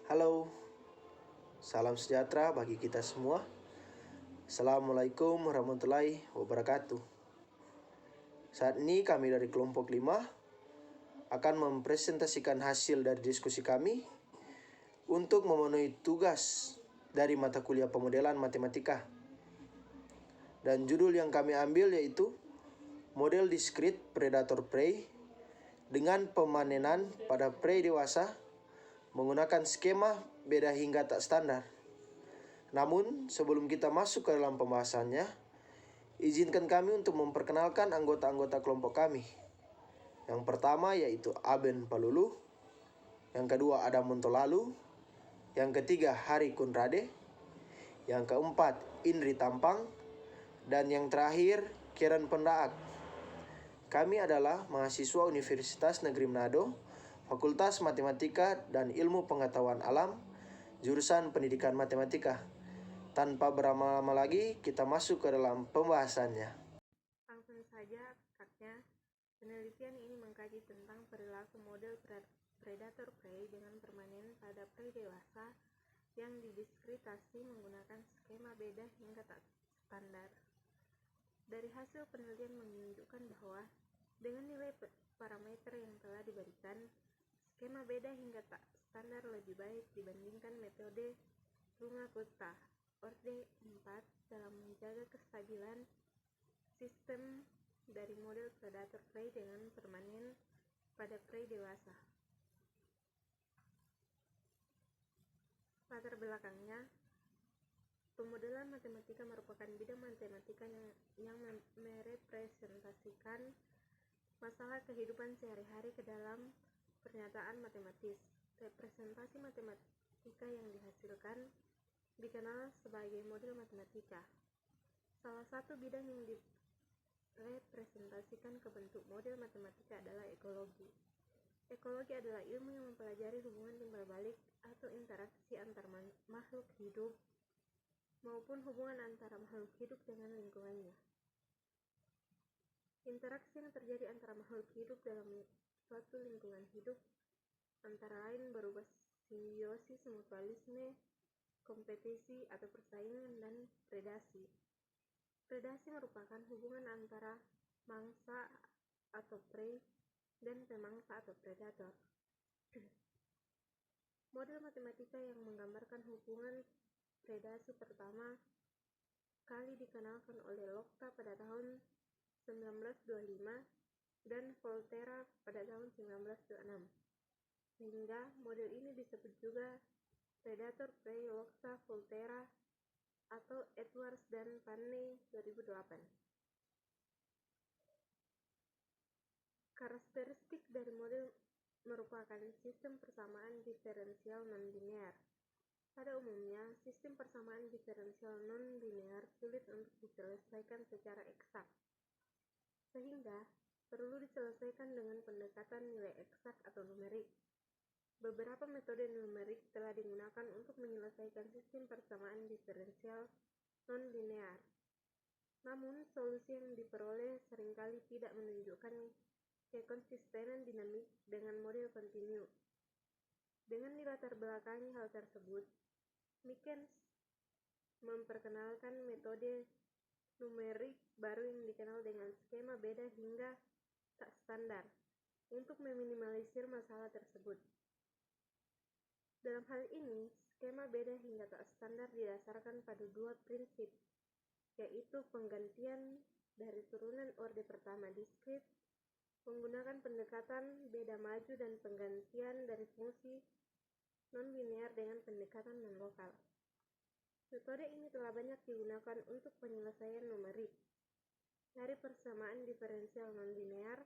Halo, salam sejahtera bagi kita semua. Assalamualaikum warahmatullahi wabarakatuh. Saat ini kami dari kelompok 5 akan mempresentasikan hasil dari diskusi kami untuk memenuhi tugas dari mata kuliah pemodelan matematika. Dan judul yang kami ambil yaitu Model Discrete Predator Prey dengan pemanenan pada prey dewasa menggunakan skema beda hingga tak standar. Namun, sebelum kita masuk ke dalam pembahasannya, izinkan kami untuk memperkenalkan anggota-anggota kelompok kami. Yang pertama yaitu Aben Palulu, yang kedua Adam Muntolalu, yang ketiga Hari Kunrade, yang keempat Indri Tampang, dan yang terakhir Kiran Pendaak. Kami adalah mahasiswa Universitas Negeri Manado, Fakultas Matematika dan Ilmu Pengetahuan Alam, jurusan Pendidikan Matematika. Tanpa berlama-lama lagi, kita masuk ke dalam pembahasannya. Langsung saja, kaknya. Penelitian ini mengkaji tentang perilaku model predator prey dengan permanen pada prey dewasa yang didiskritasi menggunakan skema beda hingga tak standar. Dari hasil penelitian menunjukkan bahwa dengan nilai parameter yang telah diberikan, skema beda hingga tak standar lebih baik dibandingkan metode Runge-Kutta Orde 4 dalam menjaga kestabilan sistem dari model predator prey dengan permanen pada prey dewasa. Latar belakangnya, pemodelan matematika merupakan bidang matematika yang merepresentasikan masalah kehidupan sehari-hari ke dalam pernyataan matematis. Representasi matematika yang dihasilkan dikenal sebagai model matematika. Salah satu bidang yang direpresentasikan ke bentuk model matematika adalah ekologi. Ekologi adalah ilmu yang mempelajari hubungan timbal balik atau interaksi antar makhluk hidup maupun hubungan antara makhluk hidup dengan lingkungannya. Interaksi yang terjadi antara makhluk hidup dalam suatu lingkungan hidup antara lain berupa simbiosis, mutualisme, kompetisi atau persaingan, dan predasi. Predasi merupakan hubungan antara mangsa atau prey dan pemangsa atau predator. Model matematika yang menggambarkan hubungan predasi pertama kali dikenalkan oleh Locke pada tahun 1925 dan Volterra pada tahun 1926. Sehingga model ini disebut juga predator prey Locke-Volterra atau Edwards dan Panney 2008. Karakteristik dari model merupakan sistem persamaan diferensial non-linear. Pada umumnya, sistem persamaan diferensial non-linear sulit untuk diselesaikan secara eksak, sehingga perlu diselesaikan dengan pendekatan nilai eksak atau numerik. Beberapa metode numerik telah digunakan untuk menyelesaikan sistem persamaan diferensial non-linear. Namun, solusi yang diperoleh seringkali tidak menunjukkan kekonsistenan dinamik dengan model kontinu. Dengan dilatar belakangi hal tersebut, Mikens memperkenalkan metode numerik baru yang dikenal dengan skema beda hingga tak standar untuk meminimalisir masalah tersebut. Dalam hal ini, skema beda hingga tak standar didasarkan pada dua prinsip, yaitu penggantian dari turunan orde pertama diskrit menggunakan pendekatan beda maju dan penggantian dari fungsi non-linear dengan pendekatan non-lokal. Metode ini telah banyak digunakan untuk penyelesaian numerik dari persamaan diferensial non-linear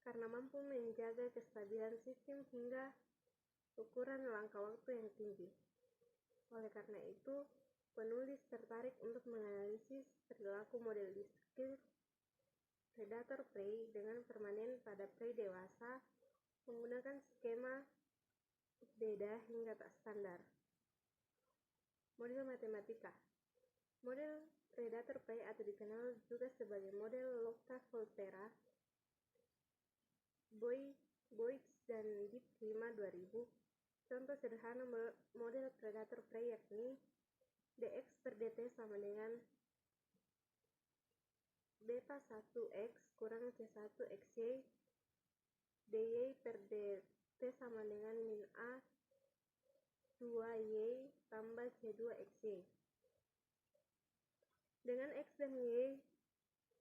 karena mampu menjaga kestabilan sistem hingga ukuran langkah waktu yang tinggi. Oleh karena itu, penulis tertarik untuk menganalisis perilaku model discrete predator prey dengan permanen pada prey dewasa menggunakan skema beda hingga tak standar. Model matematika. Model predator prey atau dikenal juga sebagai model Locke-Volterra, Boix dan Dipp 5 2000 Contoh sederhana model predator prey yakni dx per dt sama dengan beta 1x kurang c1 xy, dy per dt sama dengan min a 2y tambah c2 xy. Dengan x dan y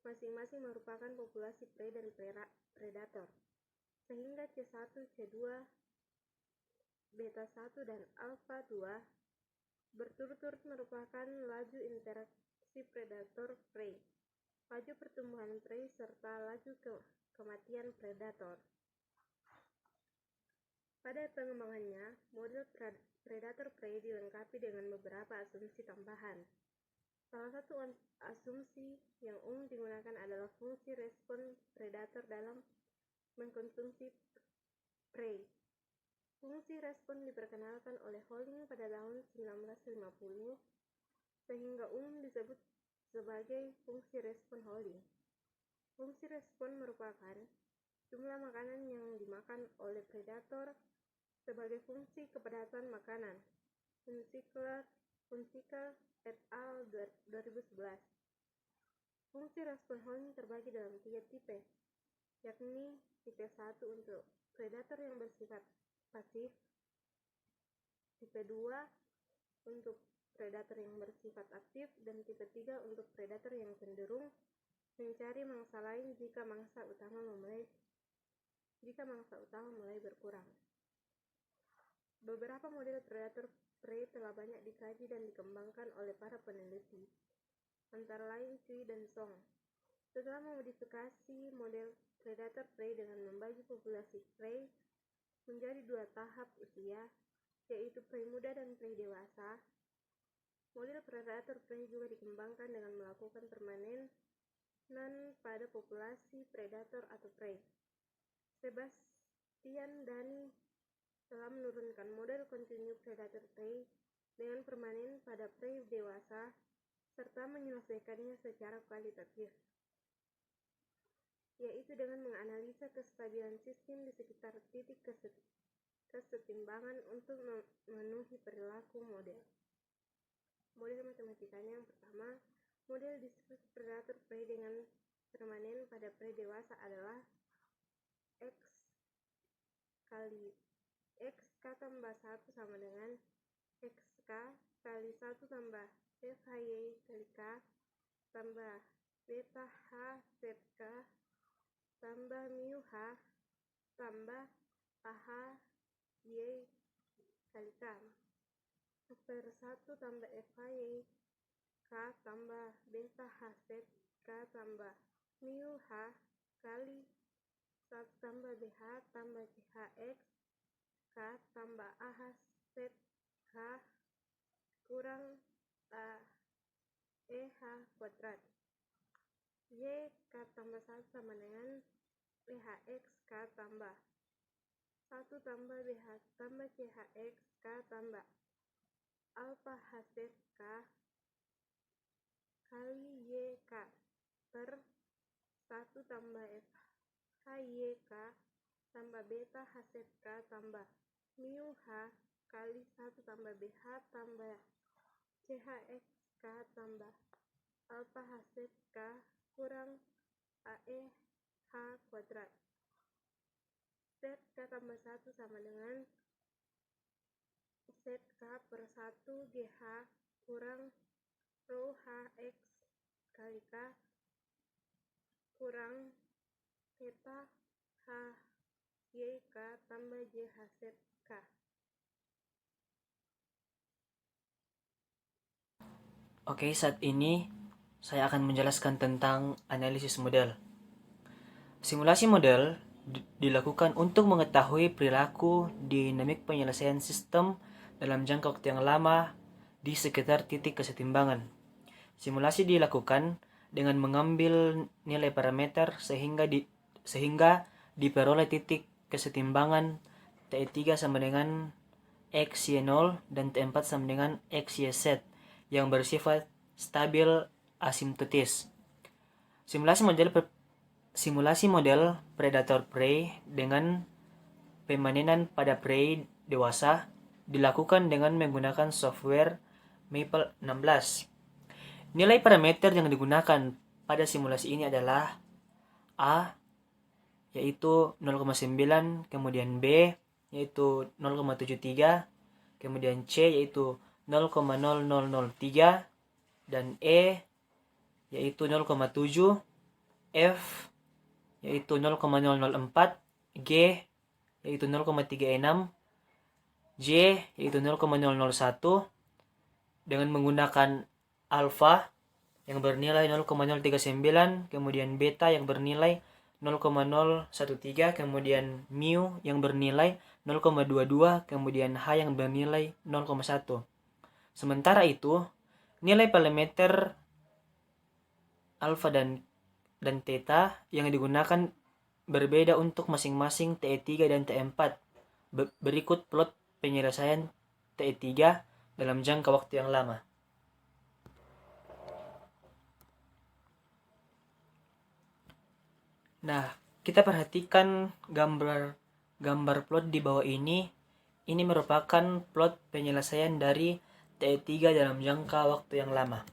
masing-masing merupakan populasi prey dan predator, sehingga c1, c2, beta 1 dan alpha 2 berturut-turut merupakan laju interaksi predator prey, laju pertumbuhan prey, serta laju kematian predator. Pada pengembangannya, model predator prey dilengkapi dengan beberapa asumsi tambahan. Salah satu asumsi yang umum digunakan adalah fungsi respon predator dalam mengkonsumsi prey. Fungsi respon diperkenalkan oleh Holling pada tahun 1950, sehingga umum disebut sebagai fungsi respon Holling. Fungsi respon merupakan jumlah makanan yang dimakan oleh predator sebagai fungsi kepadatan makanan. Hunziker et al. 2011. Fungsi respon Holling terbagi dalam 3 tipe, yakni tipe 1 untuk predator yang bersifat pasif, tipe 2 untuk predator yang bersifat aktif, dan tipe 3 untuk predator yang cenderung mencari mangsa lain jika mangsa utama mulai berkurang. Beberapa model predator prey telah banyak dikaji dan dikembangkan oleh para peneliti, antara lain Cui dan Song. Setelah memodifikasi model predator prey dengan membagi populasi prey menjadi 2 tahap usia, yaitu prey muda dan prey dewasa, model predator prey juga dikembangkan dengan melakukan permanenan pada populasi predator atau prey. Sebastian Dani telah menurunkan model continue predator prey dengan permanen pada prey dewasa serta menyelesaikannya secara kualitatif, yaitu dengan menganalisa kestabilan sistem di sekitar titik kesetimbangan untuk memenuhi perilaku model. Model matematikanya yang pertama, model discrete predator prey dengan permanen pada prey dewasa adalah XK tambah 1 sama dengan XK kali 1 tambah FHY kali K tambah beta H set K tambah mu H tambah AH Y kali K per 1 tambah FHY K tambah beta H set K tambah mu H kali 1 tambah BH tambah CHX K tambah AH set K kurang EH kuadrat. Y K tambah 1 sama dengan EHX K tambah 1 tambah BH tambah CHX K tambah alpha H set K kali YK per 1 tambah FHYK tambah beta H set K tambah mu H kali 1 tambah BH tambah CHX K tambah alpha H set K kurang AE H kuadrat. Set K tambah 1 sama dengan set K per 1 GH kurang rho HX kali K kurang theta H YK tambah JH set K. Oke, saat ini saya akan menjelaskan tentang analisis model. Simulasi model dilakukan untuk mengetahui perilaku dinamik penyelesaian sistem dalam jangka waktu yang lama di sekitar titik kesetimbangan. Simulasi dilakukan dengan mengambil nilai parameter sehingga diperoleh titik kesetimbangan T3 sama dengan XY0 dan T4 sama dengan XYZ yang bersifat stabil asimptotis. Simulasi model predator prey dengan pemanenan pada prey dewasa dilakukan dengan menggunakan software Maple 16. Nilai parameter yang digunakan pada simulasi ini adalah A, yaitu 0,9, kemudian B, yaitu 0,73, kemudian C, yaitu 0,0003, dan E, yaitu 0,7, F, yaitu 0,004, G, yaitu 0,36, J, yaitu 0,001, dengan menggunakan alpha yang bernilai 0,039, kemudian beta yang bernilai 0,013, kemudian mu yang bernilai 0,22, kemudian H yang bernilai 0,1. Sementara itu, nilai parameter alpha dan theta yang digunakan berbeda untuk masing-masing TE3 dan TE4. Berikut plot penyelesaian TE3 dalam jangka waktu yang lama. Nah, kita perhatikan gambar plot di bawah ini. Ini merupakan plot penyelesaian dari TE3 dalam jangka waktu yang lama.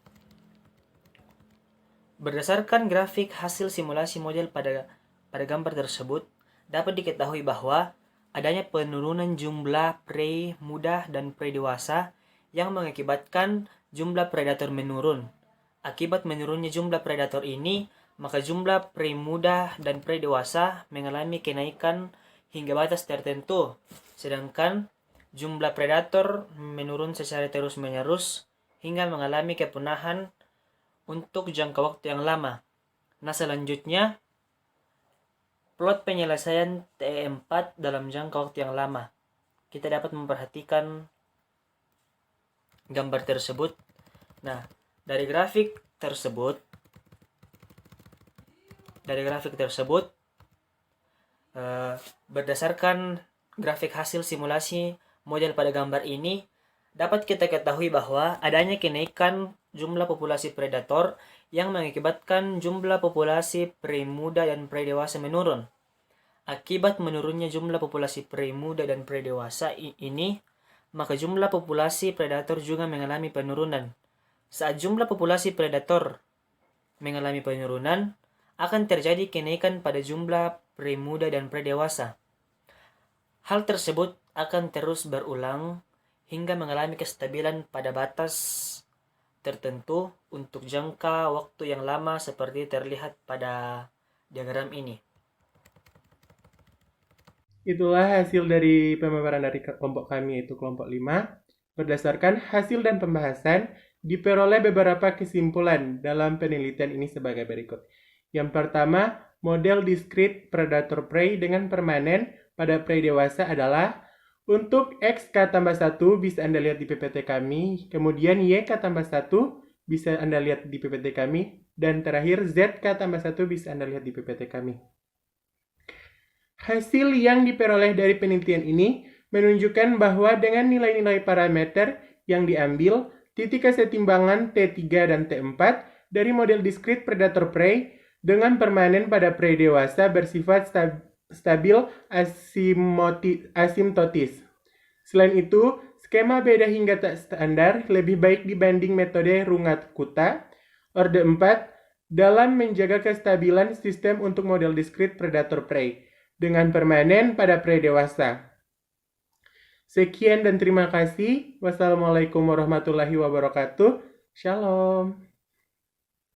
Berdasarkan grafik hasil simulasi model pada gambar tersebut, dapat diketahui bahwa adanya penurunan jumlah prey muda dan prey dewasa yang mengakibatkan jumlah predator menurun. Akibat menurunnya jumlah predator ini, maka jumlah prey muda dan prey dewasa mengalami kenaikan hingga batas tertentu, sedangkan jumlah predator menurun secara terus-menerus hingga mengalami kepunahan untuk jangka waktu yang lama. Nah, selanjutnya plot penyelesaian TE4 dalam jangka waktu yang lama. Kita dapat memperhatikan gambar tersebut. Nah, dari grafik tersebut, berdasarkan grafik hasil simulasi model pada gambar ini, dapat kita ketahui bahwa adanya kenaikan jumlah populasi predator yang mengakibatkan jumlah populasi prey muda dan prey dewasa menurun. Akibat menurunnya jumlah populasi prey muda dan prey dewasa ini, maka jumlah populasi predator juga mengalami penurunan. Saat jumlah populasi predator mengalami penurunan, akan terjadi kenaikan pada jumlah prey muda dan prey dewasa. Hal tersebut akan terus berulang hingga mengalami kestabilan pada batas tertentu untuk jangka waktu yang lama seperti terlihat pada diagram ini. Itulah hasil dari pemaparan dari kelompok kami, yaitu kelompok 5. Berdasarkan hasil dan pembahasan, diperoleh beberapa kesimpulan dalam penelitian ini sebagai berikut. Yang pertama, model discrete predator prey dengan permanen pada prey dewasa adalah untuk XK tambah 1 bisa Anda lihat di PPT kami, kemudian YK tambah 1 bisa Anda lihat di PPT kami, dan terakhir ZK tambah 1 bisa Anda lihat di PPT kami. Hasil yang diperoleh dari penelitian ini menunjukkan bahwa dengan nilai-nilai parameter yang diambil, titik kesetimbangan T3 dan T4 dari model discrete predator prey dengan permanen pada prey dewasa bersifat stabil asimptotis. Selain itu, skema beda hingga tak standar lebih baik dibanding metode Rungat-Kutta, orde 4, dalam menjaga kestabilan sistem untuk model discrete predator prey dengan permanen pada prey dewasa. Sekian dan terima kasih. Wassalamualaikum warahmatullahi wabarakatuh. Shalom.